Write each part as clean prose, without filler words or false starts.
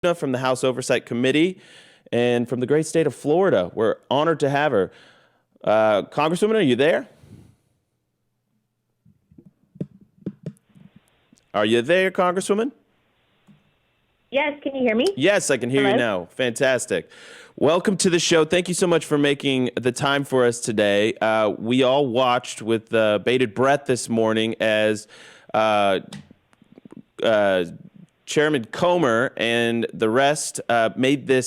From the House Oversight Committee and from the great state of Florida. We're honored to have her. Congresswoman, are you there? Are you there, Congresswoman? Yes, can you hear me? Yes, I can hear you now. Fantastic. Welcome to the show. Thank you so much for making the time for us today. We all watched with bated breath this morning as Chairman Comer and the rest made a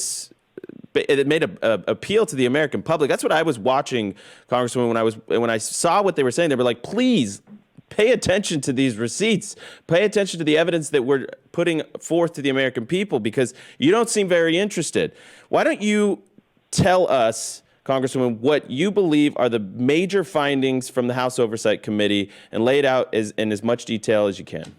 appeal to the American public. That's what I was watching, Congresswoman, when I saw what they were saying. They were like, please pay attention to these receipts. Pay attention to the evidence that we're putting forth to the American people, because you don't seem very interested. Why don't you tell us, Congresswoman, what you believe are the major findings from the House Oversight Committee and lay it out in as much detail as you can?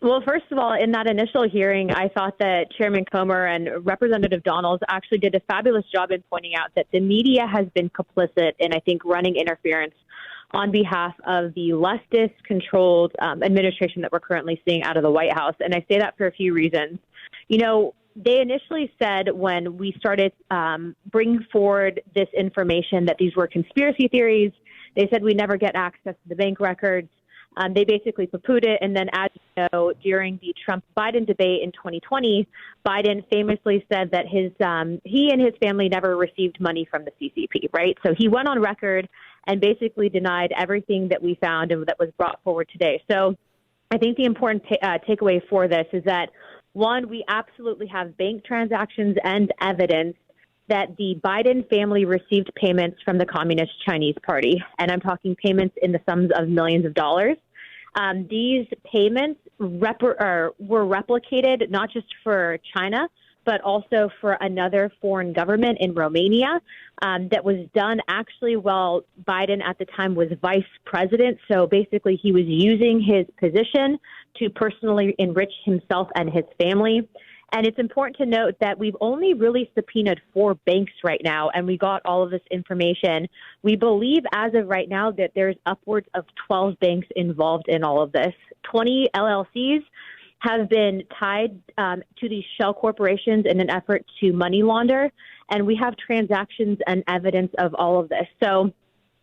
Well, first of all, in that initial hearing, I thought that Chairman Comer and Representative Donalds actually did a fabulous job in pointing out that the media has been complicit in, I think, running interference on behalf of the leftist-controlled administration that we're currently seeing out of the White House. And I say that for a few reasons. You know, they initially said when we started bringing forward this information that these were conspiracy theories. They said we never get access to the bank records. They basically poo-pooed it. And then, as you know, during the Trump-Biden debate in 2020, Biden famously said that he and his family never received money from the CCP, right? So he went on record and basically denied everything that we found and that was brought forward today. So I think the important takeaway for this is that, one, we absolutely have bank transactions and evidence that the Biden family received payments from the Communist Chinese Party. And I'm talking payments in the sums of millions of dollars. These payments were replicated not just for China, but also for another foreign government in Romania that was done actually while Biden at the time was vice president. So basically he was using his position to personally enrich himself and his family. And it's important to note that we've only really subpoenaed 4 banks right now, and we got all of this information. We believe as of right now that there's upwards of 12 banks involved in all of this. 20 LLCs have been tied to these shell corporations in an effort to money launder, and we have transactions and evidence of all of this. So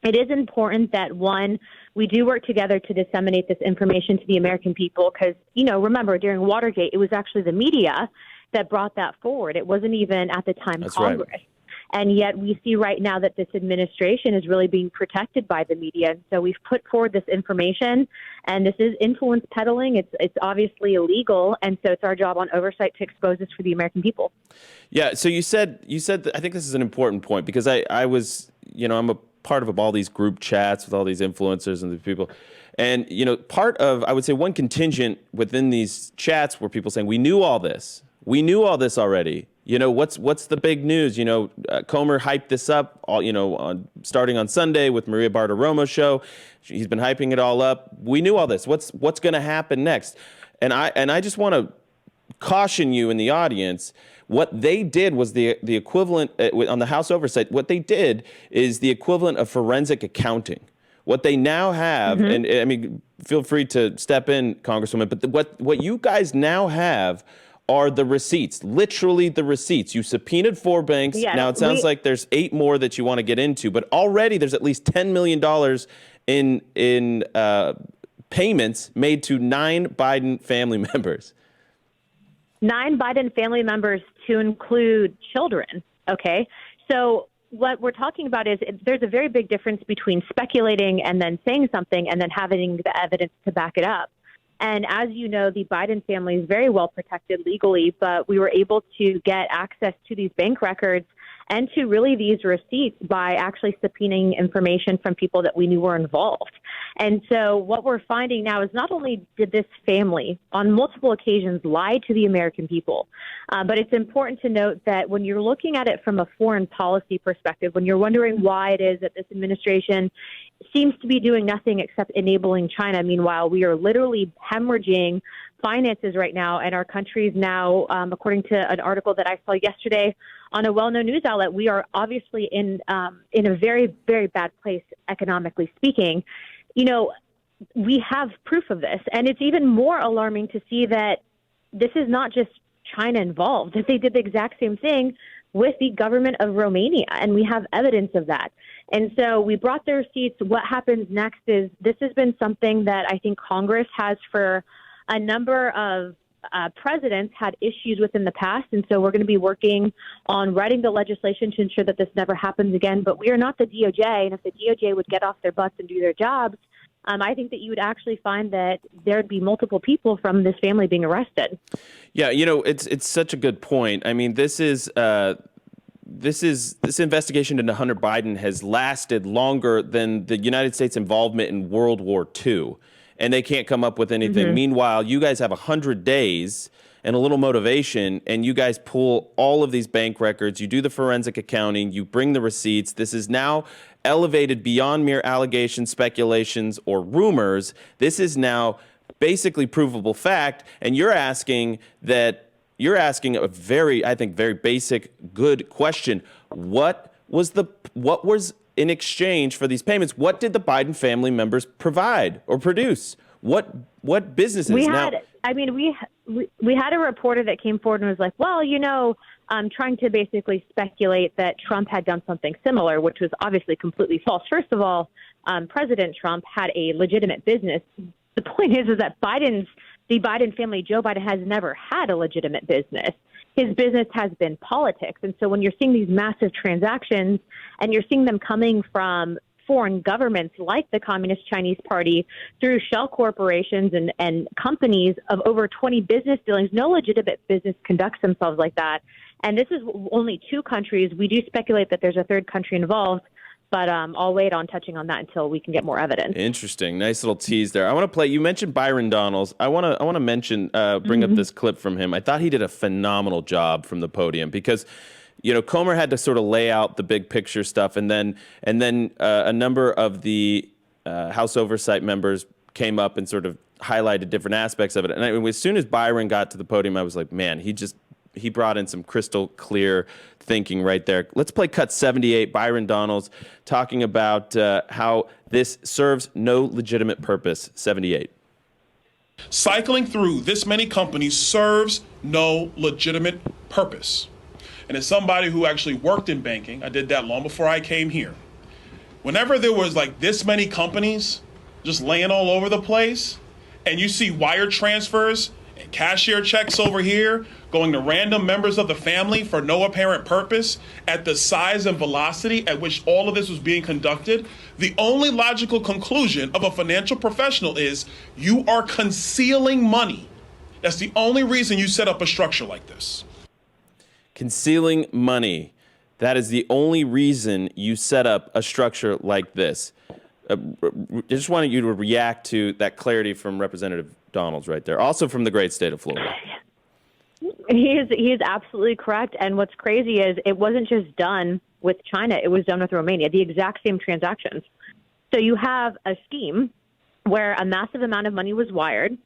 it is important that, one, we do work together to disseminate this information to the American people because, you know, remember, during Watergate, it was actually the media that brought that forward. It wasn't even at the time That's Congress. Right. And yet we see right now that this administration is really being protected by the media. And so we've put forward this information, and this is influence peddling. It's obviously illegal. And so it's our job on oversight to expose this for the American people. Yeah. So you said that, I think this is an important point, because I was, you know, I'm a part of all these group chats with all these influencers and the people. And, you know, part of, I would say, one contingent within these chats were people saying, we knew all this. We knew all this already. You know, what's the big news? You know, Comer hyped this up, starting on Sunday with Maria Bartiromo's show. He's been hyping it all up. We knew all this. What's going to happen next? And I just want to caution you in the audience. What they did was the equivalent on the House Oversight. What they did is the equivalent of forensic accounting. What they now have, and I mean, feel free to step in, Congresswoman, but what you guys now have are the receipts, literally the receipts. You subpoenaed 4 banks. Yes, now it sounds like there's 8 more that you want to get into, but already there's at least $10 million in payments made to 9 Biden family members. 9 Biden family members to include children. Okay. So what we're talking about is there's a very big difference between speculating and then saying something and then having the evidence to back it up. And as you know, the Biden family is very well protected legally, but we were able to get access to these bank records and to really these receipts by actually subpoenaing information from people that we knew were involved. And so what we're finding now is not only did this family on multiple occasions lie to the American people, but it's important to note that when you're looking at it from a foreign policy perspective, when you're wondering why it is that this administration seems to be doing nothing except enabling China, meanwhile, we are literally hemorrhaging finances right now, and our country is now, according to an article that I saw yesterday on a well-known news outlet, we are obviously in a very, very bad place economically speaking. You know, we have proof of this, and it's even more alarming to see that this is not just China involved. They did the exact same thing with the government of Romania, and we have evidence of that. And so we brought the receipts. What happens next is this has been something that I think Congress has for a number of presidents had issues with in the past. And so we're going to be working on writing the legislation to ensure that this never happens again. But we are not the DOJ. And if the DOJ would get off their butts and do their jobs, I think that you would actually find that there'd be multiple people from this family being arrested. Yeah, it's such a good point. I mean, this investigation into Hunter Biden has lasted longer than the United States involvement in World War II, and they can't come up with anything. Mm-hmm. Meanwhile, you guys have 100 days and a little motivation, and you guys pull all of these bank records. You do the forensic accounting. You bring the receipts. This is now elevated beyond mere allegations, speculations, or rumors. This is now basically provable fact, and you're asking a very, I think, very basic, good question. What was in exchange for these payments? What did the Biden family members provide or produce? What businesses? We had a reporter that came forward and was like, well, trying to basically speculate that Trump had done something similar, which was obviously completely false. First of all, President Trump had a legitimate business. The point is that the Biden family, Joe Biden, has never had a legitimate business. His business has been politics. And so when you're seeing these massive transactions and you're seeing them coming from foreign governments like the Communist Chinese Party through shell corporations and companies of over 20 business dealings, no legitimate business conducts themselves like that. And this is only 2 countries. We do speculate that there's a third country involved, but I'll wait on touching on that until we can get more evidence. Interesting. Nice little tease there. I want to play. You mentioned Byron Donalds. I want to mention, bring up this clip from him. I thought he did a phenomenal job from the podium because, Comer had to sort of lay out the big picture stuff, and then a number of the House Oversight members came up and sort of highlighted different aspects of it. And as soon as Byron got to the podium, I was like, man, he brought in some crystal clear thinking right there. Let's play cut 78, Byron Donalds talking about how this serves no legitimate purpose. 78. Cycling through this many companies serves no legitimate purpose. And as somebody who actually worked in banking, I did that long before I came here. Whenever there was like this many companies just laying all over the place, and you see wire transfers and cashier checks over here going to random members of the family for no apparent purpose at the size and velocity at which all of this was being conducted, the only logical conclusion of a financial professional is you are concealing money. That's the only reason you set up a structure like this. Concealing money. That is the only reason you set up a structure like this. I just wanted you to react to that clarity from Representative Donalds right there, also from the great state of Florida. He is absolutely correct. And what's crazy is it wasn't just done with China. It was done with Romania, the exact same transactions. So you have a scheme where a massive amount of money was wired.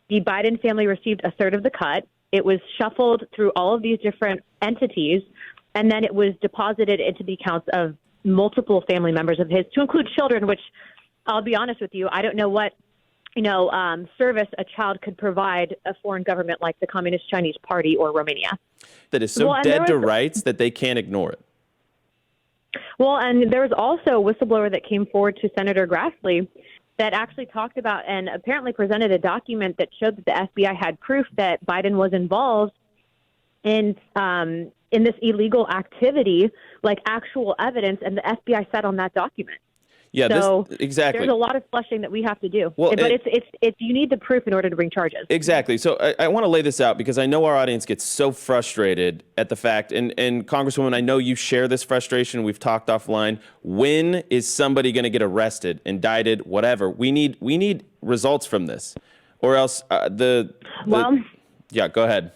The Biden family received a third of the cut. It was shuffled through all of these different entities, and then it was deposited into the accounts of multiple family members of his, to include children, which I'll be honest with you, I don't know what service a child could provide a foreign government like the Communist Chinese Party or Romania. That is so dead to rights that they can't ignore it. Well, and there was also a whistleblower that came forward to Senator Grassley that actually talked about and apparently presented a document that showed that the FBI had proof that Biden was involved in this illegal activity, like actual evidence, and the FBI sat on that document. Yeah, so exactly. There's a lot of fleshing that we have to do. Well, but it's you need the proof in order to bring charges. Exactly. So I want to lay this out because I know our audience gets so frustrated at the fact, and Congresswoman, I know you share this frustration. We've talked offline. When is somebody going to get arrested, indicted, whatever? We need results from this, or else yeah, go ahead.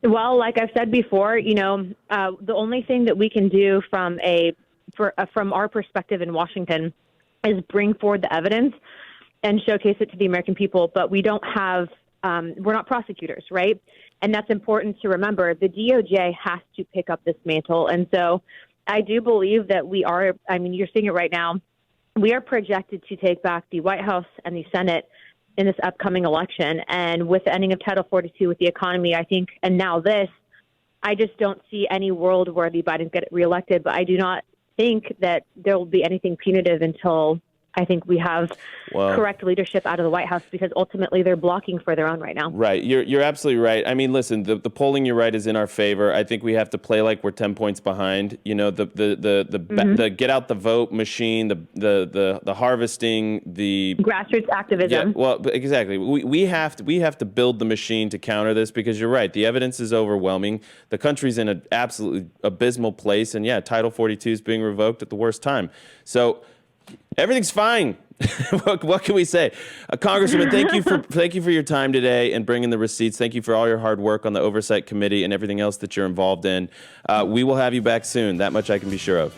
Well, like I've said before, the only thing that we can do from our perspective in Washington is bring forward the evidence and showcase it to the American people. But we don't have, we're not prosecutors, right? And that's important to remember. The DOJ has to pick up this mantle. And so I do believe that you're seeing it right now. We are projected to take back the White House and the Senate in this upcoming election. And with the ending of Title 42, with the economy, I think, and now this, I just don't see any world where the Bidens get reelected. But I do not think that there will be anything punitive until I think we have correct leadership out of the White House, because ultimately they're blocking for their own right now. Right. You're absolutely right. I mean, listen, the polling, you're right, is in our favor. I think we have to play like we're 10 points behind. You know, the get out the vote machine, the harvesting, the grassroots activism. Yeah, well, exactly. We have to build the machine to counter this, because you're right. The evidence is overwhelming. The country's in an absolutely abysmal place. And yeah, Title 42 is being revoked at the worst time. So everything's fine. What can we say? Congresswoman, thank you for your time today and bringing the receipts. Thank you for all your hard work on the Oversight Committee and everything else that you're involved in. We will have you back soon. That much I can be sure of.